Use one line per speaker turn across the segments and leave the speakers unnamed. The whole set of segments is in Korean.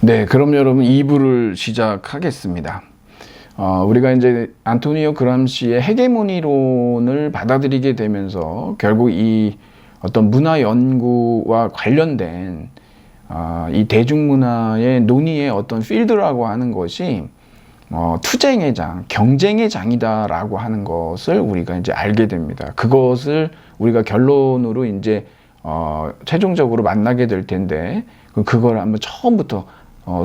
네, 그럼 여러분 2부를 시작하겠습니다. 우리가 이제 안토니오 그람시의 헤게모니론을 받아들이게 되면서 결국 이 어떤 문화 연구와 관련된 이 대중문화의 논의의 어떤 필드라고 하는 것이 투쟁의 장, 경쟁의 장이다라고 하는 것을 우리가 이제 알게 됩니다. 그것을 우리가 결론으로 이제 최종적으로 만나게 될 텐데 그걸 한번 처음부터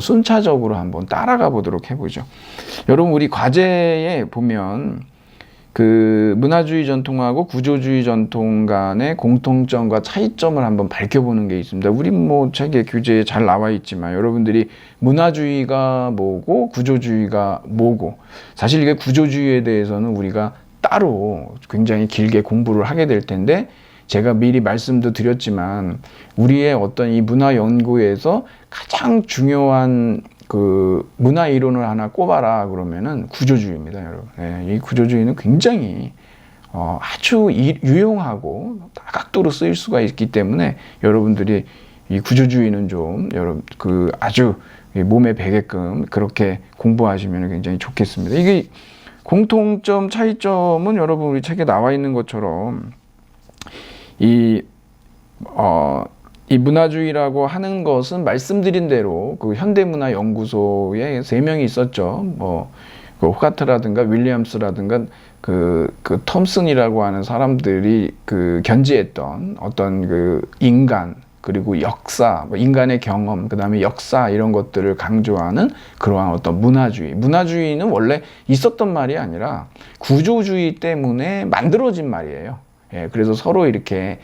순차적으로 한번 따라가 보도록 해보죠. 여러분, 우리 과제에 보면 그 문화주의 전통하고 구조주의 전통 간의 공통점과 차이점을 한번 밝혀보는 게 있습니다. 우리 뭐 책에 교재에 잘 나와 있지만 여러분들이 문화주의가 뭐고 구조주의가 뭐고, 사실 이게 구조주의에 대해서는 우리가 따로 굉장히 길게 공부를 하게 될 텐데, 제가 미리 말씀도 드렸지만 우리의 어떤 이 문화 연구에서 가장 중요한 그 문화 이론을 하나 꼽아라 그러면은 구조주의입니다, 여러분. 이 구조주의는 굉장히 아주 유용하고 다각도로 쓰일 수가 있기 때문에 여러분들이 이 구조주의는 좀 여러분 그 아주 몸에 배게끔 그렇게 공부하시면 굉장히 좋겠습니다. 이게 공통점, 차이점은 여러분 우리 책에 나와 있는 것처럼 이 문화주의라고 하는 것은 말씀드린 대로 그 현대문화연구소에 3명이 있었죠. 그 호가트라든가 윌리엄스라든가 그 톰슨이라고 하는 사람들이 그 견지했던 어떤 그 인간, 그리고 역사, 인간의 경험, 그 다음에 역사, 이런 것들을 강조하는 그러한 어떤 문화주의. 문화주의는 원래 있었던 말이 아니라 구조주의 때문에 만들어진 말이에요. 그래서 서로 이렇게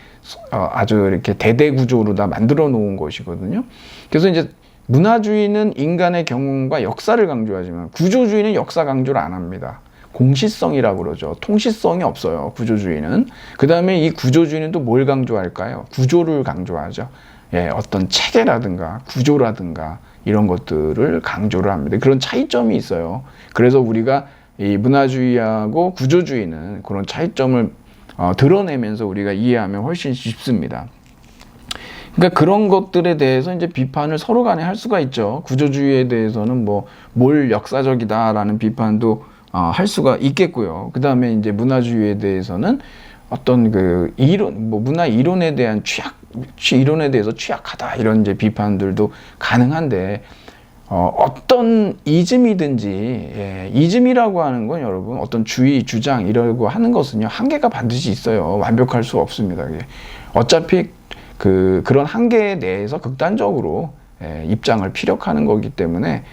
아주 이렇게 대대 구조로 다 만들어 놓은 것이거든요. 그래서 이제 문화주의는 인간의 경험과 역사를 강조하지만 구조주의는 역사 강조를 안 합니다. 공시성이라고 그러죠. 통시성이 없어요, 구조주의는. 그 다음에 이 구조주의는 또 뭘 강조할까요? 구조를 강조하죠. 어떤 체계라든가 구조라든가 이런 것들을 강조를 합니다. 그런 차이점이 있어요. 그래서 우리가 이 문화주의하고 구조주의는 그런 차이점을 드러내면서 우리가 이해하면 훨씬 쉽습니다. 그러니까 그런 것들에 대해서 이제 비판을 서로 간에 할 수가 있죠. 구조주의에 대해서는 뭘 역사적이다라는 비판도 할 수가 있겠고요. 그 다음에 이제 문화주의에 대해서는 어떤 그 이론, 문화 이론에 대한 이론에 대해서 취약하다, 이런 이제 비판들도 가능한데, 어떤 이즘이든지, 이즘이라고 하는 건 여러분 어떤 주의, 주장 이러고 하는 것은요, 한계가 반드시 있어요. 완벽할 수 없습니다. 어차피 그런 한계에 대해서 극단적으로 입장을 피력하는 거기 때문에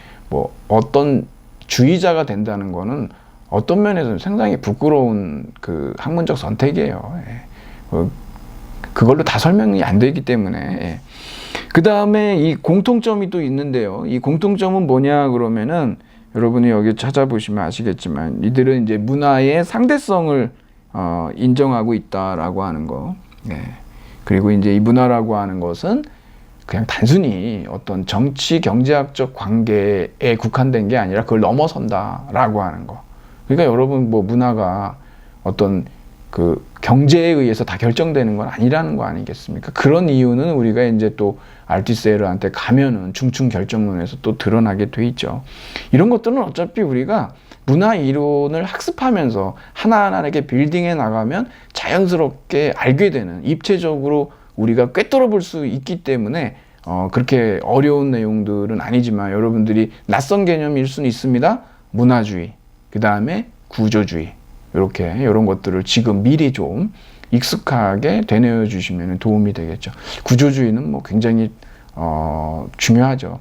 어떤 주의자가 된다는 거는 어떤 면에서는 상당히 부끄러운 그 학문적 선택이에요. 그걸로 다 설명이 안 되기 때문에. 그 다음에 이 공통점이 또 있는데요. 이 공통점은 뭐냐 그러면은 여러분이 여기 찾아보시면 아시겠지만 이들은 이제 문화의 상대성을 인정하고 있다라고 하는 거. 그리고 이제 이 문화라고 하는 것은 그냥 단순히 어떤 정치 경제학적 관계에 국한된 게 아니라 그걸 넘어선다라고 하는 거. 그러니까 여러분 문화가 어떤 그 경제에 의해서 다 결정되는 건 아니라는 거 아니겠습니까? 그런 이유는 우리가 이제 또 알티세르한테 가면은 중층 결정론에서 또 드러나게 돼 있죠. 이런 것들은 어차피 우리가 문화 이론을 학습하면서 하나하나 이렇게 빌딩해 나가면 자연스럽게 알게 되는, 입체적으로 우리가 꿰뚫어 볼 수 있기 때문에 그렇게 어려운 내용들은 아니지만 여러분들이 낯선 개념일 수는 있습니다. 문화주의, 그 다음에 구조주의, 이런 것들을 지금 미리 좀 익숙하게 되뇌어 주시면 도움이 되겠죠. 구조주의는 굉장히 중요하죠.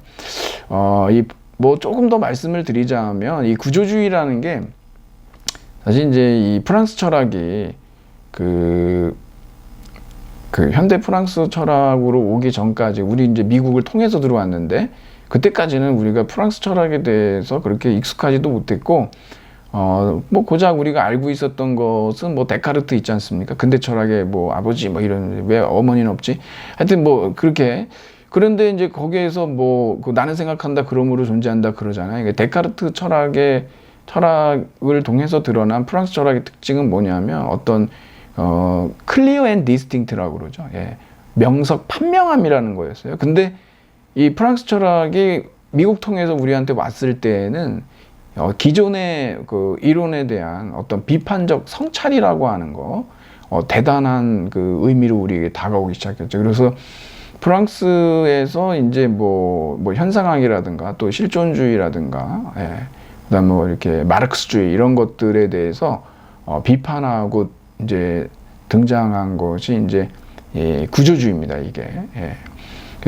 조금 더 말씀을 드리자면 이 구조주의라는 게 사실 이제 이 프랑스 철학이 그 현대 프랑스 철학으로 오기 전까지, 우리 이제 미국을 통해서 들어왔는데 그때까지는 우리가 프랑스 철학에 대해서 그렇게 익숙하지도 못했고, 고작 우리가 알고 있었던 것은 데카르트 있지 않습니까? 근대 철학의 아버지 이런, 왜 어머니는 없지? 하여튼 그렇게. 그런데 이제 거기에서 나는 생각한다, 그러므로 존재한다 그러잖아요. 데카르트 철학을 통해서 드러난 프랑스 철학의 특징은 뭐냐면 어떤 클리어 앤 디스팅트라고 그러죠. 명석 판명함이라는 거였어요. 근데 이 프랑스 철학이 미국 통해서 우리한테 왔을 때는 기존의 그 이론에 대한 어떤 비판적 성찰이라고 하는 거, 대단한 그 의미로 우리에게 다가오기 시작했죠. 그래서 프랑스에서 이제 뭐 현상학이라든가 또 실존주의라든가, 그다음 뭐 이렇게 마르크스주의 이런 것들에 대해서 비판하고 이제 등장한 것이 이제 구조주의입니다. 이게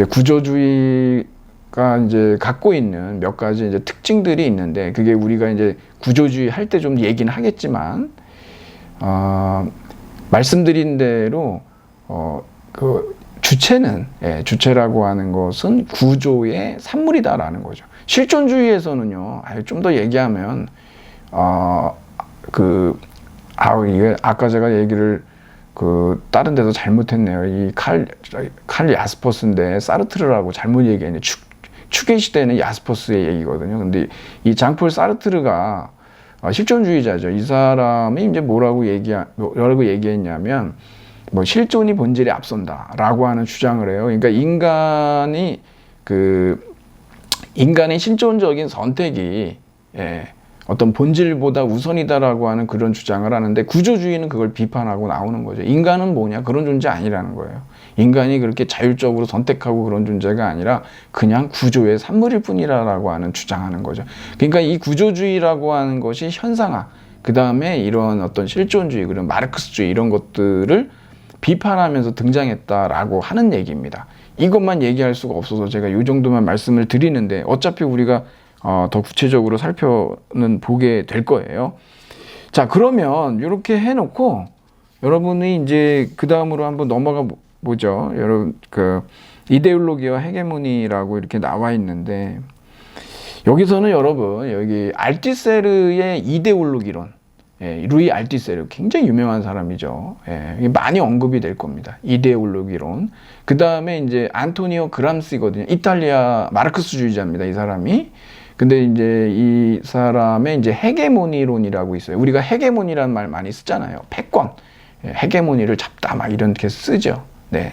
구조주의가 이제 갖고 있는 몇 가지 이제 특징들이 있는데, 그게 우리가 이제 구조주의 할 때 좀 얘기는 하겠지만, 말씀드린 대로 그 주체라고 하는 것은 구조의 산물이다라는 거죠. 실존주의에서는요, 좀 더 얘기하면 이게 아까 제가 얘기를 다른 데서 잘못했네요. 이 칼 야스퍼스인데 사르트르라고 잘못 얘기했네. 추계 시대는 야스퍼스의 얘기거든요. 근데 이 장폴 사르트르가 실존주의자죠. 이 사람이 이제 뭐라고 얘기했냐면, 뭐 실존이 본질에 앞선다라고 하는 주장을 해요. 그러니까 인간의 실존적인 선택이 어떤 본질보다 우선이다라고 하는 그런 주장을 하는데, 구조주의는 그걸 비판하고 나오는 거죠. 인간은 뭐냐? 그런 존재 아니라는 거예요. 인간이 그렇게 자율적으로 선택하고 그런 존재가 아니라 그냥 구조의 산물일 뿐이라고 하는 주장하는 거죠. 그러니까 이 구조주의라고 하는 것이 현상학, 그 다음에 이런 어떤 실존주의, 그런 마르크스주의 이런 것들을 비판하면서 등장했다라고 하는 얘기입니다. 이것만 얘기할 수가 없어서 제가 이 정도만 말씀을 드리는데, 어차피 우리가 더 구체적으로 보게 될 거예요. 자, 그러면 이렇게 해놓고 여러분이 이제 그 다음으로 한번 넘어가 보죠. 여러분, 이데올로기와 헤게모니라고 이렇게 나와 있는데, 여기서는 여러분, 여기 알티세르의 이데올로기론, 루이 알티세르, 굉장히 유명한 사람이죠. 많이 언급이 될 겁니다. 이데올로기론. 그 다음에 이제 안토니오 그람시거든요. 이탈리아 마르크스주의자입니다, 이 사람이. 근데 이제 이 사람의 이제 헤게모니론이라고 있어요. 우리가 헤게모니라는 말 많이 쓰잖아요. 패권, 헤게모니를 잡다 막 이렇게 쓰죠. 네,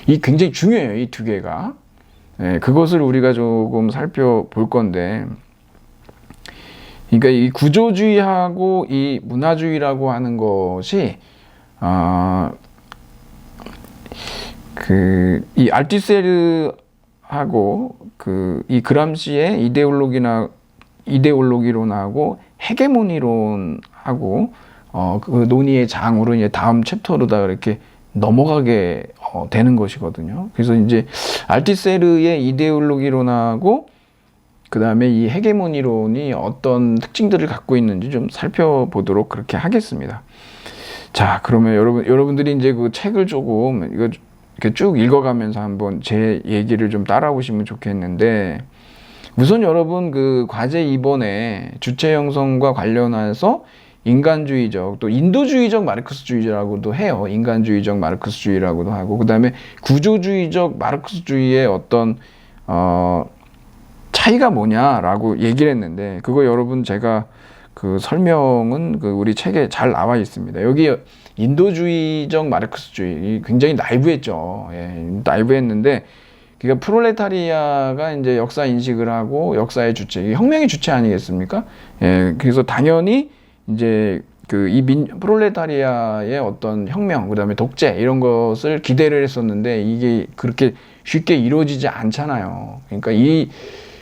이 굉장히 중요해요. 이 두 개가. 그것을 우리가 조금 살펴볼 건데, 그러니까 이 구조주의하고 이 문화주의라고 하는 것이 이 알티세르하고 이 그람시의 이데올로기론하고 헤게모니론하고 그 논의의 장으로 이제 다음 챕터로다 이렇게 넘어가게 되는 것이거든요. 그래서 이제 알티세르의 이데올로기론하고 그 다음에 이 헤게모니론이 어떤 특징들을 갖고 있는지 좀 살펴보도록 그렇게 하겠습니다. 자, 그러면 여러분들이 이제 그 책을 조금 이렇게 쭉 읽어가면서 한번 제 얘기를 좀 따라오시면 좋겠는데, 우선 여러분 그 과제 2번에 주체 형성과 관련해서 인간주의적, 또 인도주의적 마르크스주의라고도 해요. 인간주의적 마르크스주의라고도 하고, 그 다음에 구조주의적 마르크스주의의 어떤 차이가 뭐냐라고 얘기를 했는데, 그거 여러분 제가 그 설명은 우리 책에 잘 나와 있습니다. 여기 인도주의적 마르크스주의 굉장히 나이브했죠. 나이브했는데, 그러니까 프롤레타리아가 이제 역사 인식을 하고 역사의 주체, 혁명의 주체 아니겠습니까? 그래서 당연히 이제 프롤레타리아의 어떤 혁명, 그다음에 독재 이런 것을 기대를 했었는데, 이게 그렇게 쉽게 이루어지지 않잖아요. 그러니까 이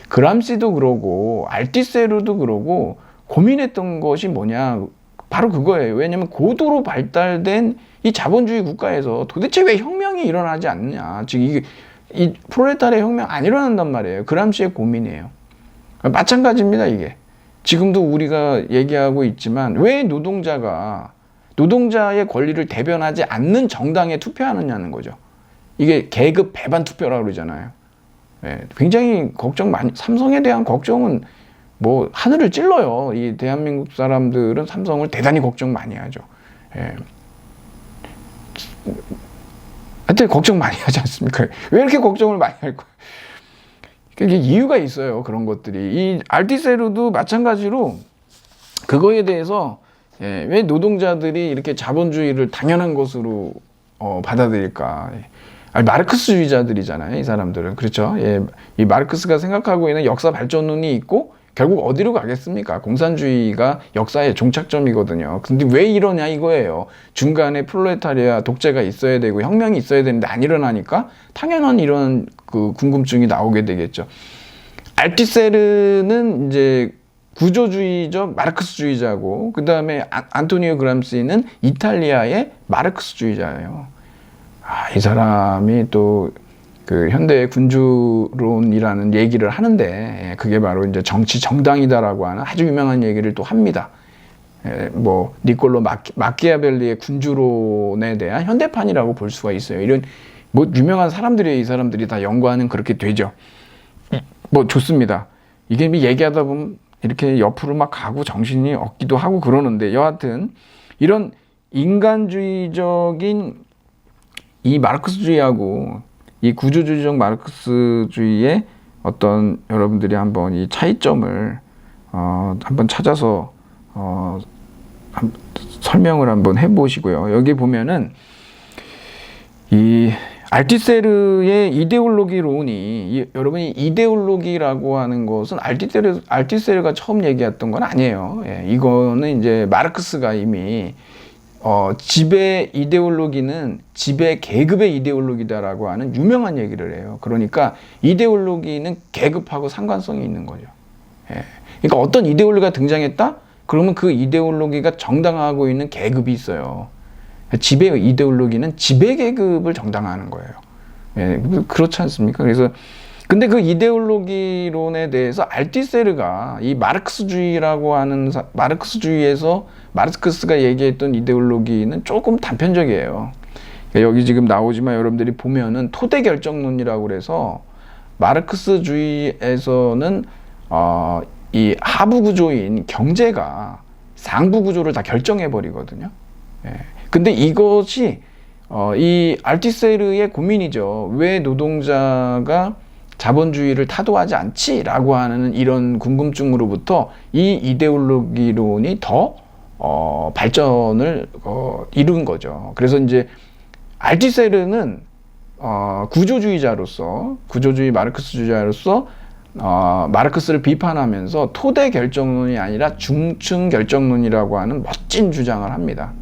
그람시도 그러고 알티세르도 그러고 고민했던 것이 뭐냐, 바로 그거예요. 왜냐하면 고도로 발달된 이 자본주의 국가에서 도대체 왜 혁명이 일어나지 않느냐. 즉 이 프롤레타리아 혁명 안 일어난단 말이에요. 그람시의 고민이에요. 마찬가지입니다. 이게 지금도 우리가 얘기하고 있지만, 왜 노동자의 권리를 대변하지 않는 정당에 투표하느냐는 거죠. 이게 계급 배반 투표라고 그러잖아요. 굉장히 삼성에 대한 걱정은 뭐 하늘을 찔러요. 이 대한민국 사람들은 삼성을 대단히 걱정 많이 하죠. 하여튼 걱정 많이 하지 않습니까? 왜 이렇게 걱정을 많이 할까요? 그게 이유가 있어요. 그런 것들이. 이 알티세르도 마찬가지로 그거에 대해서 왜 노동자들이 이렇게 자본주의를 당연한 것으로 받아들일까? 아니, 마르크스주의자들이잖아요, 이 사람들은. 그렇죠? 예, 이 마르크스가 생각하고 있는 역사 발전론이 있고 결국 어디로 가겠습니까? 공산주의가 역사의 종착점이거든요. 근데 왜 이러냐 이거예요. 중간에 프롤레타리아 독재가 있어야 되고 혁명이 있어야 되는데 안 일어나니까 당연한 이런 그 궁금증이 나오게 되겠죠. 알티세르는 이제 구조주의적 마르크스주의자고, 그 다음에 안토니오 그람시는 이탈리아의 마르크스주의자예요. 이 사람이 또 그 현대의 군주론이라는 얘기를 하는데, 그게 바로 이제 정치 정당이다라고 하는 아주 유명한 얘기를 또 합니다. 뭐 니콜로 마키아벨리의 군주론에 대한 현대판이라고 볼 수가 있어요. 이런 뭐 유명한 사람들이, 이 사람들이 다 연구하는 그렇게 되죠. 뭐 좋습니다. 이게 얘기하다 보면 이렇게 옆으로 막 가고 정신이 없기도 하고 그러는데, 여하튼 이런 인간주의적인 이 마르크스주의하고 이 구조주의적 마르크스주의의 어떤, 여러분들이 한번 이 차이점을 한번 찾아서 설명을 한번 해보시고요. 여기 보면은 이 알티세르의 이데올로기론이, 여러분이 이데올로기라고 하는 것은 알티세르가 처음 얘기했던 건 아니에요. 예, 이거는 이제 마르크스가 이미 지배 이데올로기는 지배 계급의 이데올로기다라고 하는 유명한 얘기를 해요. 그러니까 이데올로기는 계급하고 상관성이 있는 거죠. 예. 그러니까 어떤 이데올로기가 등장했다? 그러면 그 이데올로기가 정당화하고 있는 계급이 있어요. 지배 이데올로기는 지배 계급을 정당화하는 거예요. 예. 그렇지 않습니까? 그래서 근데 그 이데올로기론에 대해서 알티세르가 이 마르크스주의라고 하는 마르크스주의에서 마르크스가 얘기했던 이데올로기는 조금 단편적이에요. 여기 지금 나오지만 여러분들이 보면은 토대 결정론이라고 그래서 마르크스주의에서는 이 하부 구조인 경제가 상부 구조를 다 결정해 버리거든요. 예. 근데 이것이 이 알티세르의 고민이죠. 왜 노동자가 자본주의를 타도하지 않지라고 하는 이런 궁금증으로부터 이 이데올로기론이 더 발전을 이룬 거죠. 그래서 이제 알티세르는 구조주의 마르크스주의자로서 마르크스를 비판하면서 토대 결정론이 아니라 중층 결정론이라고 하는 멋진 주장을 합니다.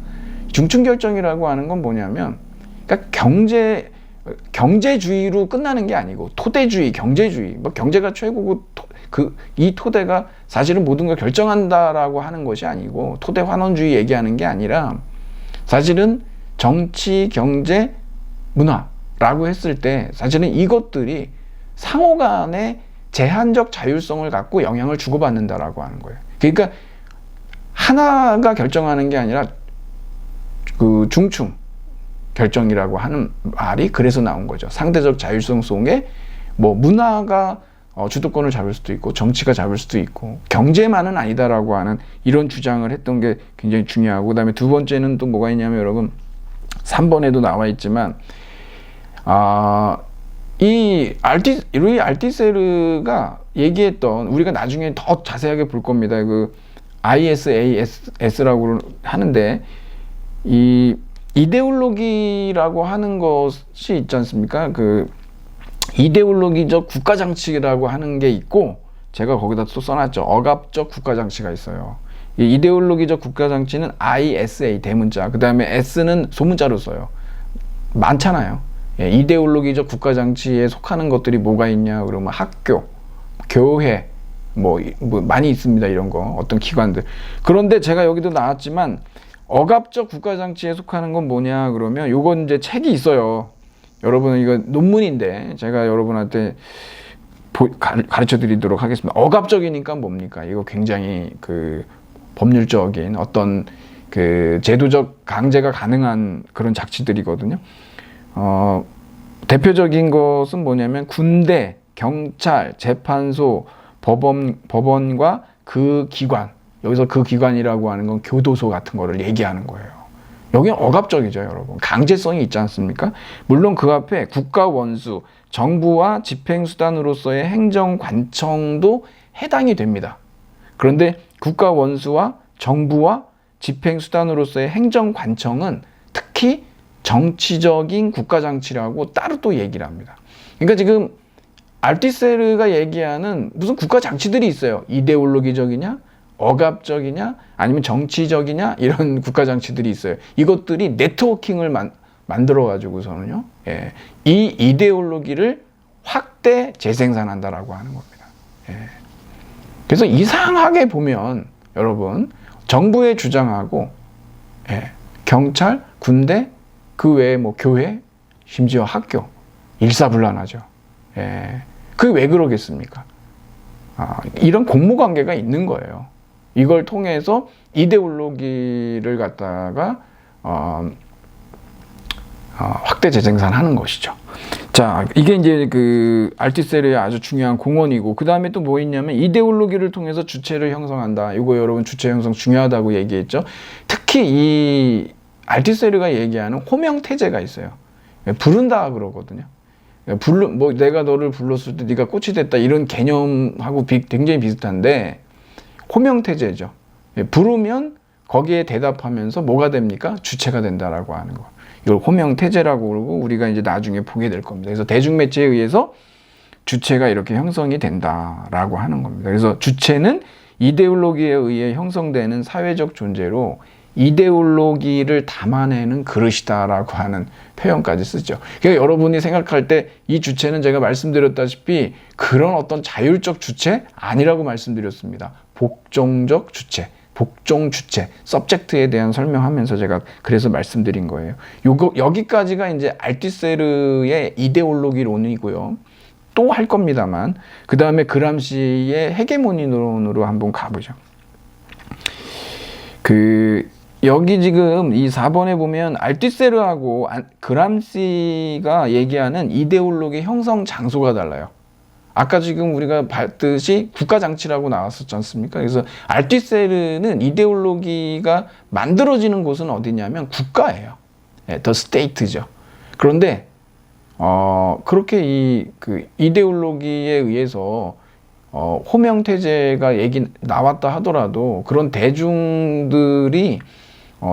중층 결정이라고 하는 건 뭐냐면, 그러니까 경제주의로 끝나는 게 아니고 토대주의, 경제주의, 뭐 경제가 최고고 이 토대가 사실은 모든 걸 결정한다라고 하는 것이 아니고, 토대 환원주의 얘기하는 게 아니라 사실은 정치, 경제, 문화라고 했을 때 사실은 이것들이 상호 간의 제한적 자율성을 갖고 영향을 주고받는다라고 하는 거예요. 그러니까 하나가 결정하는 게 아니라 그 중층 결정이라고 하는 말이 그래서 나온 거죠. 상대적 자율성 속에 뭐 문화가 주도권을 잡을 수도 있고 정치가 잡을 수도 있고 경제만은 아니다라고 하는 이런 주장을 했던 게 굉장히 중요하고, 그다음에 두 번째는 또 뭐가 있냐면, 여러분 3번에도 나와 있지만 이 알티세르가 얘기했던, 우리가 나중에 더 자세하게 볼 겁니다. 그 ISAS라고 하는데, 이 이데올로기라고 하는 것이 있지 않습니까? 그 이데올로기적 국가장치라고 하는 게 있고, 제가 거기다 또 써놨죠. 억압적 국가장치가 있어요. 이 이데올로기적 국가장치는 ISA 대문자, 그 다음에 S는 소문자로 써요. 많잖아요. 예, 이데올로기적 국가장치에 속하는 것들이 뭐가 있냐 그러면 학교, 교회, 뭐 많이 있습니다. 이런 거, 어떤 기관들. 그런데 제가 여기도 나왔지만 억압적 국가장치에 속하는 건 뭐냐 그러면, 요건 이제 책이 있어요. 여러분, 이거 논문인데 제가 여러분한테 가르쳐 드리도록 하겠습니다. 억압적이니까 뭡니까? 이거 굉장히 그 법률적인 어떤 그 제도적 강제가 가능한 그런 장치들이거든요. 대표적인 것은 뭐냐면 군대, 경찰, 재판소, 법원과 그 기관, 여기서 그 기관이라고 하는 건 교도소 같은 거를 얘기하는 거예요. 여기는 억압적이죠, 여러분. 강제성이 있지 않습니까? 물론 그 앞에 국가 원수, 정부와 집행수단으로서의 행정관청도 해당이 됩니다. 그런데 국가 원수와 정부와 집행수단으로서의 행정관청은 특히 정치적인 국가장치라고 따로 또 얘기를 합니다. 그러니까 지금 알티세르가 얘기하는 무슨 국가장치들이 있어요. 이데올로기적이냐, 억압적이냐, 아니면 정치적이냐, 이런 국가장치들이 있어요. 이것들이 네트워킹을 만들어가지고서는요, 예, 이 이데올로기를 확대 재생산한다라고 하는 겁니다. 예. 그래서 이상하게 보면 여러분, 정부의 주장하고, 예, 경찰, 군대, 그 외에 뭐 교회, 심지어 학교, 일사불란하죠. 예. 그게 왜 그러겠습니까? 이런 공모관계가 있는 거예요. 이걸 통해서 이데올로기를 갖다가 확대 재생산하는 것이죠. 자, 이게 이제 그 알티세르의 아주 중요한 공헌이고, 그 다음에 또 뭐 있냐면 이데올로기를 통해서 주체를 형성한다. 이거 여러분 주체 형성 중요하다고 얘기했죠. 특히 이 알티세르가 얘기하는 호명태제가 있어요. 부른다 그러거든요. 뭐 내가 너를 불렀을 때 네가 꽃이 됐다, 이런 개념하고 굉장히 비슷한데, 호명태제죠. 부르면 거기에 대답하면서 뭐가 됩니까? 주체가 된다라고 하는 거. 이걸 호명태제라고 그러고 우리가 이제 나중에 보게 될 겁니다. 그래서 대중매체에 의해서 주체가 이렇게 형성이 된다라고 하는 겁니다. 그래서 주체는 이데올로기에 의해 형성되는 사회적 존재로 이데올로기를 담아내는 그릇이다라고 하는 표현까지 쓰죠. 그러니까 여러분이 생각할 때 이 주체는 제가 말씀드렸다시피 그런 어떤 자율적 주체 아니라고 말씀드렸습니다. 복종적 주체, 복종 주체, 서브젝트에 대한 설명하면서 제가 그래서 말씀드린 거예요. 여기까지가 이제 알티세르의 이데올로기론이고요. 또 할 겁니다만, 그 다음에 그람시의 헤게모니론으로 한번 가보죠. 여기 지금 이 4번에 보면 알티세르하고 그람시가 얘기하는 이데올로기 형성 장소가 달라요. 아까 지금 우리가 봤듯이 국가장치라고 나왔었지 않습니까? 그래서 알티세르는 이데올로기가 만들어지는 곳은 어디냐면 국가예요. 예, 더 스테이트죠. 그런데 그렇게 이데올로기에 의해서 호명태제가 나왔다 하더라도 그런 대중들이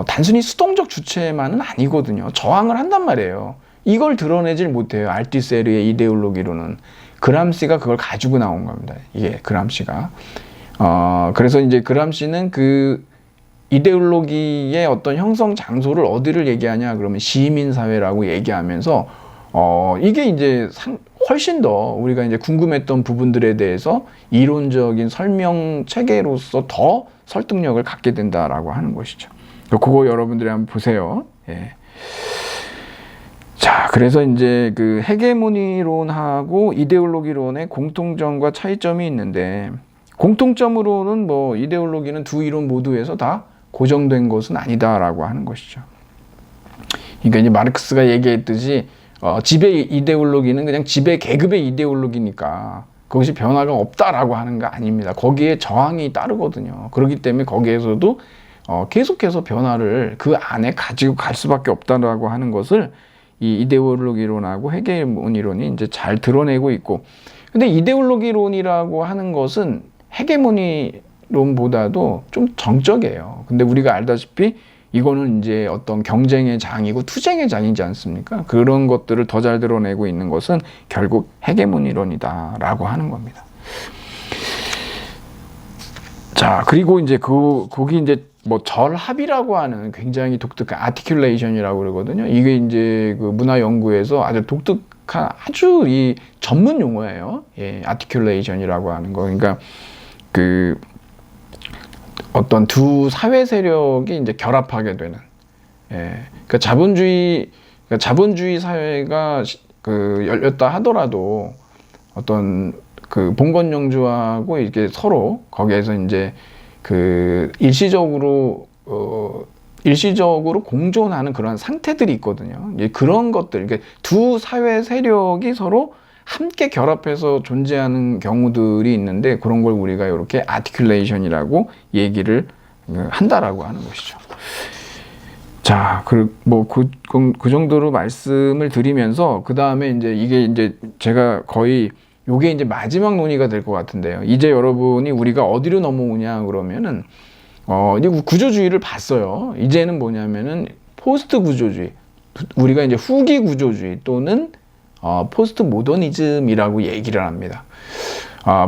단순히 수동적 주체만은 아니거든요. 저항을 한단 말이에요. 이걸 드러내질 못해요. 알티세르의 이데올로기로는. 그람시가 그걸 가지고 나온 겁니다. 이게 그람시가. 그래서 이제 그람시는 그 이데올로기의 어떤 형성 장소를 어디를 얘기하냐 그러면 시민사회라고 얘기하면서 이게 이제 훨씬 더 우리가 이제 궁금했던 부분들에 대해서 이론적인 설명 체계로서 더 설득력을 갖게 된다라고 하는 것이죠. 그거 여러분들이 한번 보세요. 예. 자, 그래서 이제 그 헤게모니론하고 이데올로기론의 공통점과 차이점이 있는데, 공통점으로는 뭐 이데올로기는 두 이론 모두에서 다 고정된 것은 아니다라고 하는 것이죠. 그러니까 이제 마르크스가 얘기했듯이 지배 이데올로기는 그냥 지배 계급의 이데올로기니까 그것이 변화가 없다라고 하는 거 아닙니다. 거기에 저항이 따르거든요. 그렇기 때문에 거기에서도 계속해서 변화를 그 안에 가지고 갈 수밖에 없다라고 하는 것을 이 이데올로기론하고 헤게모니론이 이제 잘 드러내고 있고, 근데 이데올로기론이라고 하는 것은 헤게모니론보다도 좀 정적이에요. 근데 우리가 알다시피 이거는 이제 어떤 경쟁의 장이고 투쟁의 장이지 않습니까? 그런 것들을 더 잘 드러내고 있는 것은 결국 헤게모니론이다라고 하는 겁니다. 자, 그리고 이제 거기 이제 뭐 절합이라고 하는 굉장히 독특한 아티큘레이션이라고 그러거든요. 이게 이제 그 문화 연구에서 아주 독특한 아주 이 전문 용어예요. 예, 아티큘레이션이라고 하는 거. 그러니까 그 어떤 두 사회 세력이 이제 결합하게 되는. 예, 그러니까 자본주의 사회가 열렸다 하더라도 어떤 그 봉건영주하고 이게 서로 거기에서 이제 일시적으로 공존하는 그런 상태들이 있거든요. 그런 것들, 그러니까 두 사회 세력이 서로 함께 결합해서 존재하는 경우들이 있는데, 그런 걸 우리가 이렇게 아티큘레이션이라고 얘기를 한다라고 하는 것이죠. 자, 그 정도로 말씀을 드리면서, 그 다음에 이게 이제 제가 거의 요게 이제 마지막 논의가 될 것 같은데요. 이제 여러분이 우리가 어디로 넘어오냐 그러면은 이제 구조주의를 봤어요. 이제는 뭐냐면은 포스트 구조주의, 우리가 이제 후기 구조주의 또는 포스트 모더니즘이라고 얘기를 합니다.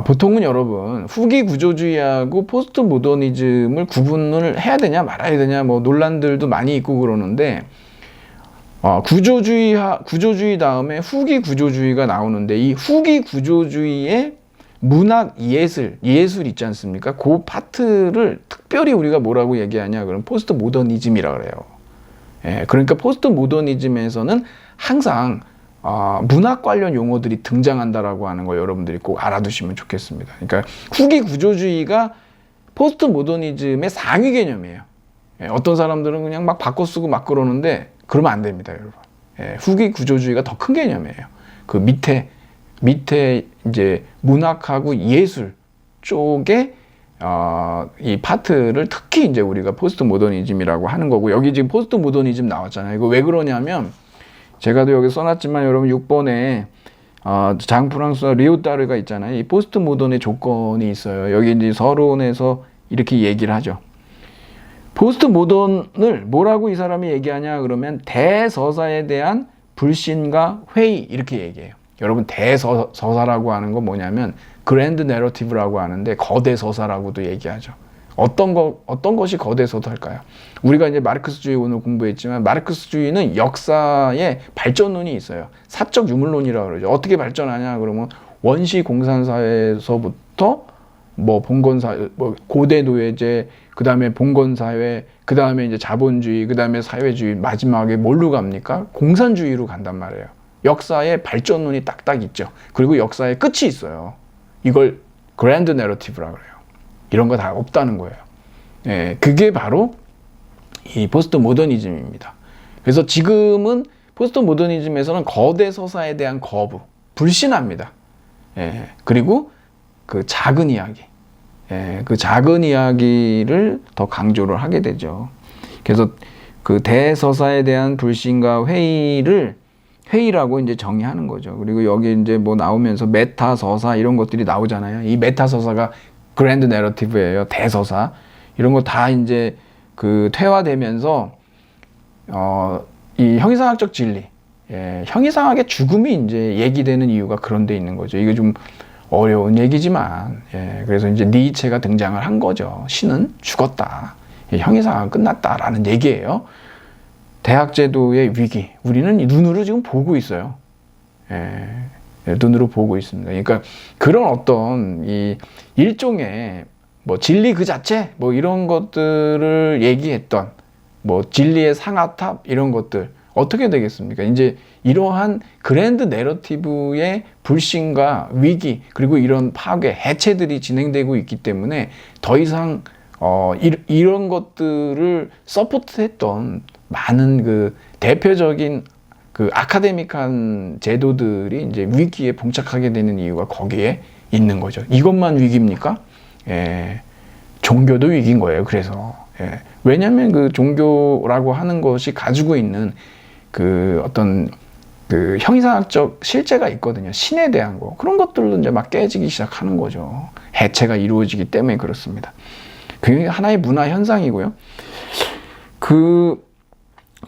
보통은 여러분 후기 구조주의하고 포스트 모더니즘을 구분을 해야 되냐 말아야 되냐 뭐 논란들도 많이 있고 그러는데 구조주의 다음에 후기 구조주의가 나오는데 이 후기 구조주의의 문학 예술 있지 않습니까? 그 파트를 특별히 우리가 뭐라고 얘기하냐 그럼 포스트 모더니즘이라 그래요. 예, 그러니까 포스트 모더니즘에서는 항상 문학 관련 용어들이 등장한다라고 하는 거 여러분들이 꼭 알아두시면 좋겠습니다. 그러니까 후기 구조주의가 포스트 모더니즘의 상위 개념이에요. 예, 어떤 사람들은 그냥 막 바꿔 쓰고 막 그러는데 그러면 안 됩니다, 여러분. 예, 후기 구조주의가 더 큰 개념이에요. 그 밑에 이제 문학하고 예술 쪽에 이 파트를 특히 이제 우리가 포스트 모더니즘이라고 하는 거고, 여기 지금 포스트 모더니즘 나왔잖아요. 이거 왜 그러냐면 제가도 여기 써놨지만 여러분 6번에 장 프랑스와 리오따르가 있잖아요. 이 포스트 모던의 조건이 있어요. 여기 이제 서론에서 이렇게 얘기를 하죠. 포스트 모던을 뭐라고 이 사람이 얘기하냐 그러면 대서사에 대한 불신과 회의 이렇게 얘기해요. 여러분 대서사라고 하는 건 뭐냐면 그랜드 내러티브라고 하는데 거대 서사라고도 얘기하죠. 어떤 것이 거대 서사일까요? 우리가 이제 마르크스주의 오늘 공부했지만 마르크스주의는 역사의 발전론이 있어요. 사적 유물론이라고 그러죠. 어떻게 발전하냐 그러면 원시 공산사회에서부터 뭐 봉건사회, 뭐 고대 노예제, 그 다음에 봉건사회, 그 다음에 이제 자본주의, 그 다음에 사회주의, 마지막에 뭘로 갑니까? 공산주의로 간단 말이에요. 역사의 발전론이 딱딱 있죠. 그리고 역사의 끝이 있어요. 이걸 그랜드 내러티브라고 그래요. 이런 거 다 없다는 거예요. 예, 그게 바로 이 포스트 모더니즘입니다. 그래서 지금은 포스트 모더니즘에서는 거대 서사에 대한 거부, 불신합니다. 예, 그리고 그 작은 이야기, 그 작은 이야기를 더 강조를 하게 되죠. 그래서 그 대서사에 대한 불신과 회의라고 이제 정의하는 거죠. 그리고 여기 이제 뭐 나오면서 메타 서사 이런 것들이 나오잖아요. 이 메타 서사가 그랜드 내러티브예요. 대서사 이런 거 다 이제 그 퇴화되면서 이 형이상학적 진리, 형이상학의 죽음이 이제 얘기되는 이유가 그런 데 있는 거죠. 이게 좀 어려운 얘기지만, 그래서 이제 니체가 등장을 한 거죠. 신은 죽었다. 형이상학은 끝났다라는 얘기예요. 대학제도의 위기, 우리는 눈으로 지금 보고 있어요. 눈으로 보고 있습니다. 그러니까 그런 어떤 이 일종의 뭐 진리 그 자체 뭐 이런 것들을 얘기했던 뭐 진리의 상아탑 이런 것들 어떻게 되겠습니까? 이제 이러한 그랜드 내러티브의 불신과 위기 그리고 이런 파괴 해체들이 진행되고 있기 때문에 더 이상 이런 것들을 서포트했던 많은 그 대표적인 그 아카데믹한 제도들이 이제 위기에 봉착하게 되는 이유가 거기에 있는 거죠. 이것만 위기입니까? 종교도 위기인 거예요. 그래서 왜냐하면 그 종교라고 하는 것이 가지고 있는 그 어떤 그 형이상학적 실제가 있거든요. 신에 대한 거 그런 것들도 이제 막 깨지기 시작하는 거죠. 해체가 이루어지기 때문에 그렇습니다. 그게 하나의 문화 현상이고요.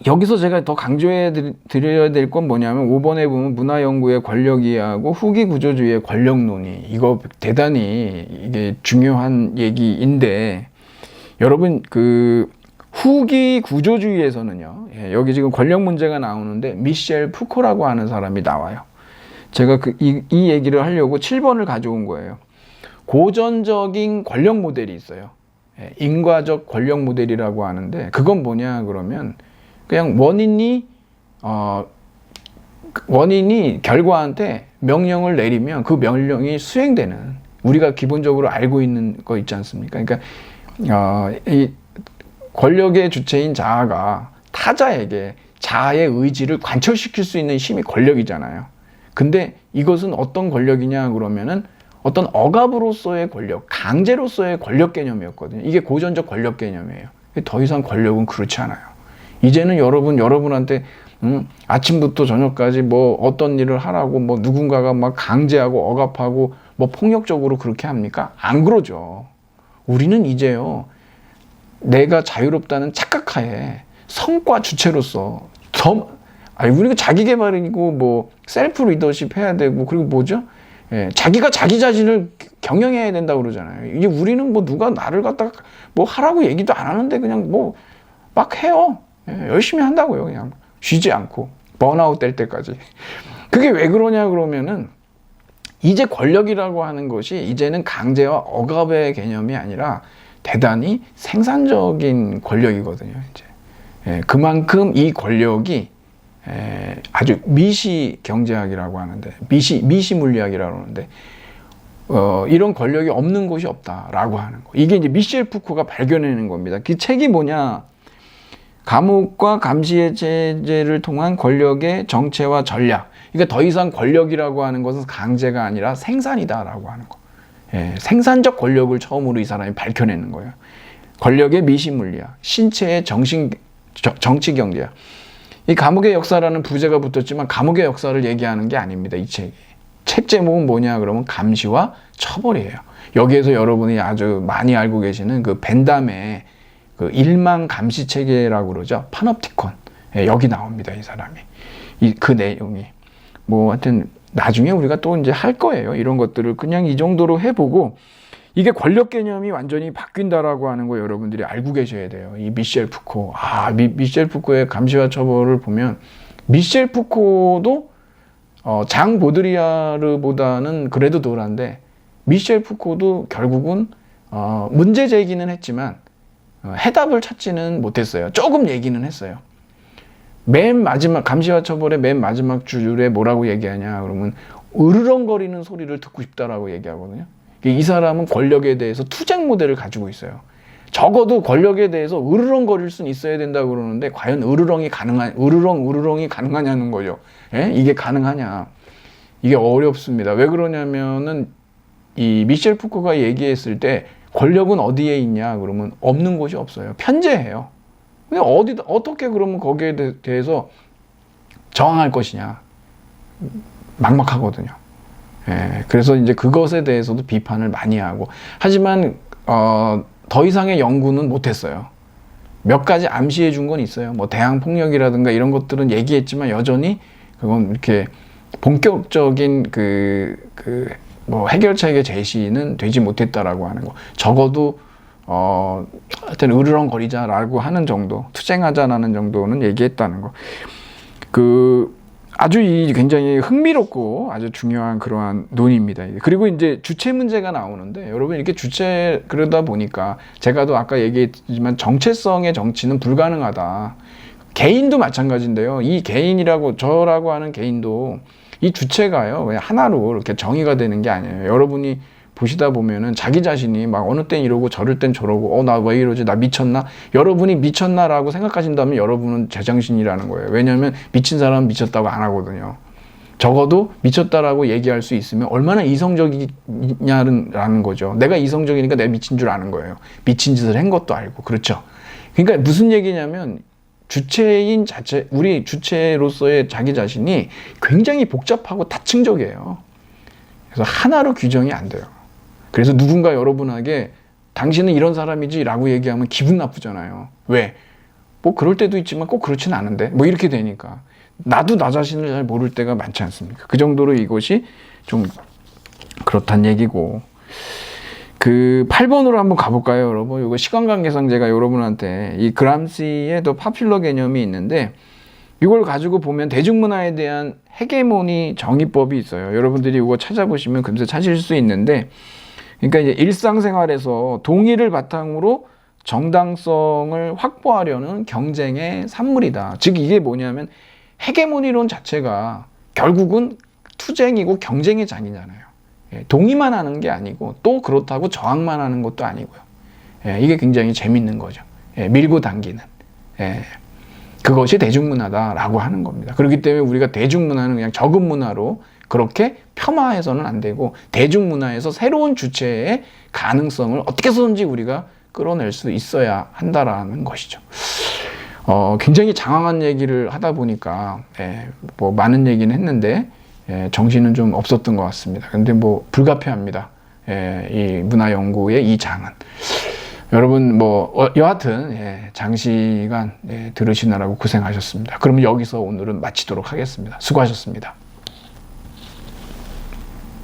여기서 제가 더 강조해 드려야 될 건 뭐냐면 5번에 보면 문화연구의 권력이하고 후기 구조주의의 권력론이 이거 대단히 이게 중요한 얘기인데 여러분 그 후기 구조주의에서는요 여기 지금 권력 문제가 나오는데 미셸 푸코라고 하는 사람이 나와요. 제가 이 얘기를 하려고 7번을 가져온 거예요. 고전적인 권력 모델이 있어요. 인과적 권력 모델이라고 하는데 그건 뭐냐 그러면 그냥 원인이 결과한테 명령을 내리면 그 명령이 수행되는 우리가 기본적으로 알고 있는 거 있지 않습니까? 그러니까 이 권력의 주체인 자아가 타자에게 자아의 의지를 관철시킬 수 있는 힘이 권력이잖아요. 근데 이것은 어떤 권력이냐 그러면은 어떤 억압으로서의 권력, 강제로서의 권력 개념이었거든요. 이게 고전적 권력 개념이에요. 더 이상 권력은 그렇지 않아요. 이제는 여러분한테 아침부터 저녁까지 뭐 어떤 일을 하라고 뭐 누군가가 막 강제하고 억압하고 뭐 폭력적으로 그렇게 합니까? 안 그러죠. 우리는 이제요 내가 자유롭다는 착각하에 성과 주체로서 아니, 우리가 자기 개발이고, 뭐, 셀프 리더십 해야 되고, 그리고 뭐죠? 예, 자기가 자기 자신을 경영해야 된다고 그러잖아요. 이게 우리는 뭐 누가 나를 갖다가 뭐 하라고 얘기도 안 하는데 그냥 뭐 막 해요. 예, 열심히 한다고요. 그냥 쉬지 않고. 번아웃 될 때까지. 그게 왜 그러냐 그러면은 이제 권력이라고 하는 것이 이제는 강제와 억압의 개념이 아니라 대단히 생산적인 권력이거든요. 이제. 예, 그만큼 이 권력이 아주 미시 경제학이라고 하는데, 미시 물리학이라고 하는데, 이런 권력이 없는 곳이 없다라고 하는 거. 이게 이제 미셸 푸코가 발견해낸 겁니다. 그 책이 뭐냐? 감옥과 감시의 체제를 통한 권력의 정체와 전략. 그러니까 더 이상 권력이라고 하는 것은 강제가 아니라 생산이다라고 하는 거. 예, 생산적 권력을 처음으로 이 사람이 밝혀내는 거예요. 권력의 미시 물리학, 신체의 정치 경제학. 이 감옥의 역사라는 부제가 붙었지만 감옥의 역사를 얘기하는 게 아닙니다. 이 책이. 책 제목은 뭐냐 그러면 감시와 처벌이에요. 여기에서 여러분이 아주 많이 알고 계시는 그 벤담의 그 일망 감시 체계라고 그러죠. 파놉티콘. 예, 여기 나옵니다. 이 사람이. 그 내용이. 뭐 하여튼 나중에 우리가 또 이제 할 거예요. 이런 것들을 그냥 이 정도로 해보고 이게 권력 개념이 완전히 바뀐다라고 하는 거 여러분들이 알고 계셔야 돼요. 이 미셸 푸코. 미셸 푸코의 감시와 처벌을 보면 미셸 푸코도 장 보드리아르보다는 그래도 덜한데 미셸 푸코도 결국은 문제 제기는 했지만 해답을 찾지는 못했어요. 조금 얘기는 했어요. 맨 마지막 감시와 처벌의 맨 마지막 줄에 뭐라고 얘기하냐 그러면 으르렁거리는 소리를 듣고 싶다라고 얘기하거든요. 이 사람은 권력에 대해서 투쟁 모델을 가지고 있어요. 적어도 권력에 대해서 으르렁거릴 수는 있어야 된다고 그러는데 과연 으르렁이 가능하냐는 거죠. 예? 이게 가능하냐. 이게 어렵습니다. 왜 그러냐면은 이 미셸 푸코가 얘기했을 때 권력은 어디에 있냐 그러면 없는 곳이 없어요. 편재해요. 근데 어떻게 그러면 거기에 대해서 저항할 것이냐. 막막하거든요. 예, 그래서 이제 그것에 대해서도 비판을 많이 하고 하지만 더 이상의 연구는 못했어요. 몇 가지 암시해 준 건 있어요. 뭐 대항 폭력이라든가 이런 것들은 얘기했지만 여전히 그건 이렇게 본격적인 뭐 해결책의 제시는 되지 못했다라고 하는 거. 적어도 하여튼 으르렁거리자라고 하는 정도, 투쟁하자라는 정도는 얘기했다는 거. 아주 굉장히 흥미롭고 아주 중요한 그러한 논의입니다. 그리고 이제 주체 문제가 나오는데 여러분 이렇게 그러다 보니까 제가 또 아까 얘기했지만 정체성의 정치는 불가능하다. 개인도 마찬가지인데요. 이 개인이라고 저라고 하는 개인도 이 주체가요 그냥 하나로 이렇게 정의가 되는 게 아니에요. 여러분이 보시다 보면은 자기 자신이 막 어느 땐 이러고 저럴 땐 저러고 나 왜 이러지 나 미쳤나 여러분이 미쳤나라고 생각하신다면 여러분은 제정신이라는 거예요. 왜냐하면 미친 사람은 미쳤다고 안 하거든요. 적어도 미쳤다라고 얘기할 수 있으면 얼마나 이성적이냐는 거죠. 내가 이성적이니까 내가 미친 줄 아는 거예요. 미친 짓을 한 것도 알고 그렇죠. 그러니까 무슨 얘기냐면 주체인 자체 우리 주체로서의 자기 자신이 굉장히 복잡하고 다층적이에요. 그래서 하나로 규정이 안 돼요. 그래서 누군가 여러분에게 당신은 이런 사람이지 라고 얘기하면 기분 나쁘잖아요. 왜? 뭐 그럴 때도 있지만 꼭 그렇지는 않은데 뭐 이렇게 되니까 나도 나 자신을 잘 모를 때가 많지 않습니까? 그 정도로 이것이 좀 그렇단 얘기고 8번으로 한번 가볼까요 여러분? 이거 시간관계상 제가 여러분한테 이 그람시의 더 파퓰러 개념이 있는데 이걸 가지고 보면 대중문화에 대한 헤게모니 정의법이 있어요. 여러분들이 이거 찾아보시면 금세 찾을 수 있는데 그러니까 이제 일상생활에서 동의를 바탕으로 정당성을 확보하려는 경쟁의 산물이다. 즉 이게 뭐냐면 헤게모니론 자체가 결국은 투쟁이고 경쟁의 장이잖아요. 동의만 하는 게 아니고 또 그렇다고 저항만 하는 것도 아니고요. 이게 굉장히 재밌는 거죠. 밀고 당기는. 그것이 대중문화다라고 하는 겁니다. 그렇기 때문에 우리가 대중문화는 그냥 적은 문화로 그렇게 폄하해서는 안 되고 대중문화에서 새로운 주체의 가능성을 어떻게 해서든지 우리가 끌어낼 수 있어야 한다라는 것이죠. 굉장히 장황한 얘기를 하다 보니까 뭐 많은 얘기는 했는데 정신은 좀 없었던 것 같습니다. 근데 뭐 불가피합니다. 이 문화 연구의 이 장은. 여러분 여하튼 장시간 들으시느라고 고생하셨습니다. 그러면 여기서 오늘은 마치도록 하겠습니다. 수고하셨습니다.